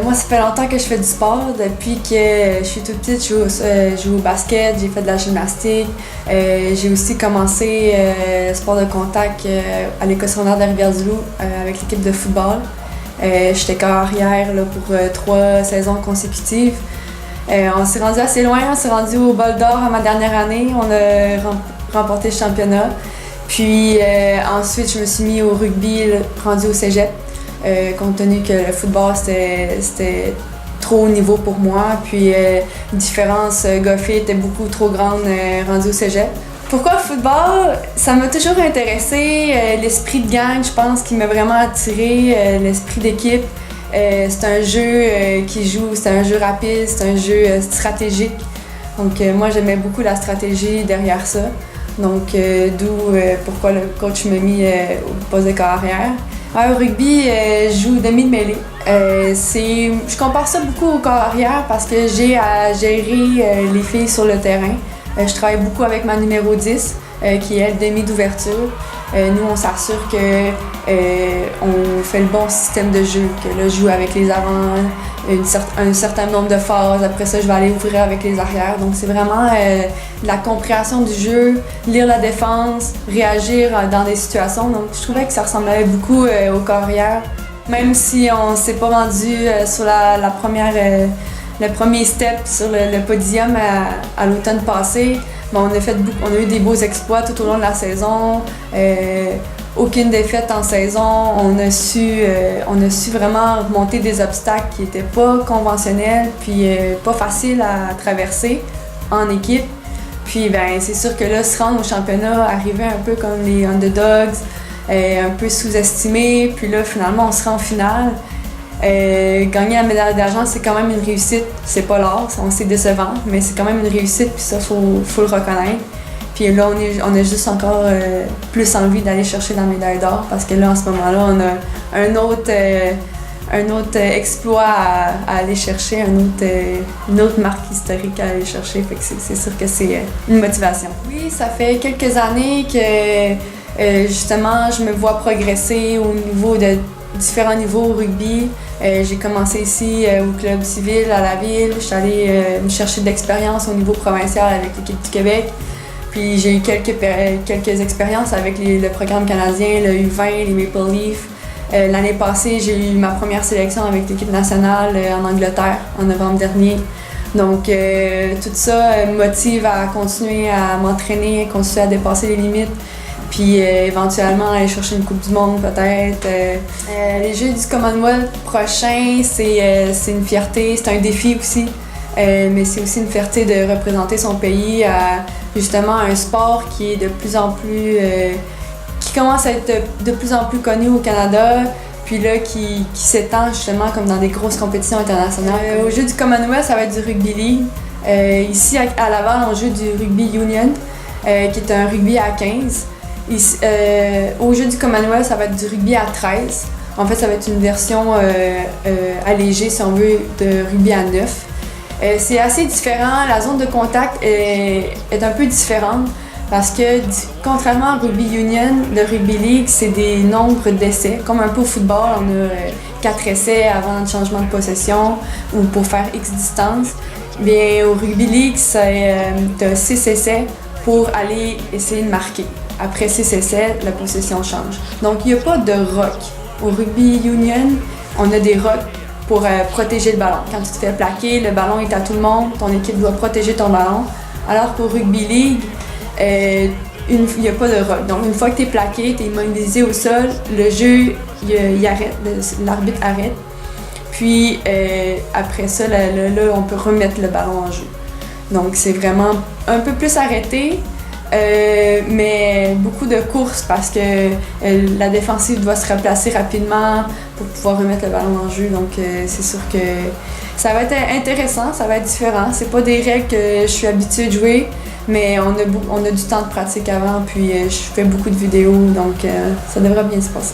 Moi, ça fait longtemps que je fais du sport. Depuis que je suis toute petite, je joue au basket, j'ai fait de la gymnastique. J'ai aussi commencé le sport de contact à l'école secondaire de Rivière-du-Loup avec l'équipe de football. J'étais corps arrière là, pour 3 saisons consécutives. On s'est rendu assez loin, on s'est rendu au bol d'or à ma dernière année. On a remporté le championnat. Puis ensuite, je me suis mis au rugby, rendu au cégep. Compte tenu que le football, c'était trop haut niveau pour moi. Puis la différence gars-filles était beaucoup trop grande rendue au cégep. Pourquoi le football? Ça m'a toujours intéressé. L'esprit de gang, je pense, qui m'a vraiment attiré. L'esprit d'équipe. C'est un jeu qui joue, c'est un jeu rapide, c'est un jeu stratégique. Donc moi, j'aimais beaucoup la stratégie derrière ça. Donc d'où pourquoi le coach m'a mis au poste de carrière. Au rugby, je joue demi de mêlée. Je compare ça beaucoup au corps arrière parce que j'ai à gérer les filles sur le terrain. Je travaille beaucoup avec ma numéro 10, qui est demi d'ouverture. Nous, on s'assure qu'on fait le bon système de jeu, que là, je joue avec les avants, un certain nombre de phases. Après ça, je vais aller ouvrir avec les arrières. Donc, c'est vraiment la compréhension du jeu, lire la défense, réagir dans des situations. Donc, je trouvais que ça ressemblait beaucoup au corps arrière. Même si on ne s'est pas rendu sur le premier step sur le podium à l'automne passé, mais on a eu des beaux exploits tout au long de la saison. Aucune défaite en saison. On a su vraiment remonter des obstacles qui n'étaient pas conventionnels puis pas faciles à traverser en équipe. Puis ben c'est sûr que là, se rendre au championnat, arriver un peu comme les underdogs, un peu sous-estimés, puis là finalement on se rend en finale. Gagner la médaille d'argent, c'est quand même une réussite. C'est pas l'or, c'est décevant, mais c'est quand même une réussite, puis ça, faut le reconnaître. Puis là, on a juste encore plus envie d'aller chercher la médaille d'or, parce que là, en ce moment-là, on a un autre exploit à aller chercher, une autre marque historique à aller chercher. Fait que c'est sûr que c'est une motivation. Oui, ça fait quelques années que justement, je me vois progresser au niveau de différents niveaux au rugby. J'ai commencé ici au club civil à la ville. Je suis allée me chercher de l'expérience au niveau provincial avec l'équipe du Québec. Puis j'ai eu quelques expériences avec le programme canadien, le U20, les Maple Leafs. L'année passée, j'ai eu ma première sélection avec l'équipe nationale en Angleterre en novembre dernier. Donc tout ça me motive à continuer à m'entraîner, continuer à dépasser les limites. Puis éventuellement aller chercher une Coupe du Monde peut-être. Les Jeux du Commonwealth prochains, c'est une fierté, c'est un défi aussi. Mais c'est aussi une fierté de représenter son pays à justement un sport qui est de plus en plus... qui commence à être de plus en plus connu au Canada, puis là qui s'étend justement comme dans des grosses compétitions internationales. Aux Jeux du Commonwealth, ça va être du rugby league. Ici à Laval, on joue du rugby union, qui est un rugby à 15. Ici, au jeu du Commonwealth, ça va être du rugby à 13. En fait, ça va être une version allégée, si on veut, de rugby à 9. C'est assez différent. La zone de contact est un peu différente parce que, contrairement au rugby union, le rugby league, c'est des nombres d'essais. Comme un peu au football, on a 4 essais avant le changement de possession ou pour faire X distance. Bien, au rugby league, tu as 6 essais pour aller essayer de marquer. Après 6 essais, la possession change. Donc, il n'y a pas de rock. Au rugby union, on a des rocks pour protéger le ballon. Quand tu te fais plaquer, le ballon est à tout le monde, ton équipe doit protéger ton ballon. Alors qu'au rugby league, il n'y a pas de rock. Donc, une fois que tu es plaqué, tu es immobilisé au sol, le jeu, il arrête, l'arbitre arrête. Puis, après ça, là, on peut remettre le ballon en jeu. Donc, c'est vraiment un peu plus arrêté. Mais beaucoup de courses parce que la défensive doit se replacer rapidement pour pouvoir remettre le ballon en jeu. Donc c'est sûr que ça va être intéressant, ça va être différent. C'est pas des règles que je suis habituée de jouer, mais on a du temps de pratique avant, puis je fais beaucoup de vidéos, donc ça devrait bien se passer.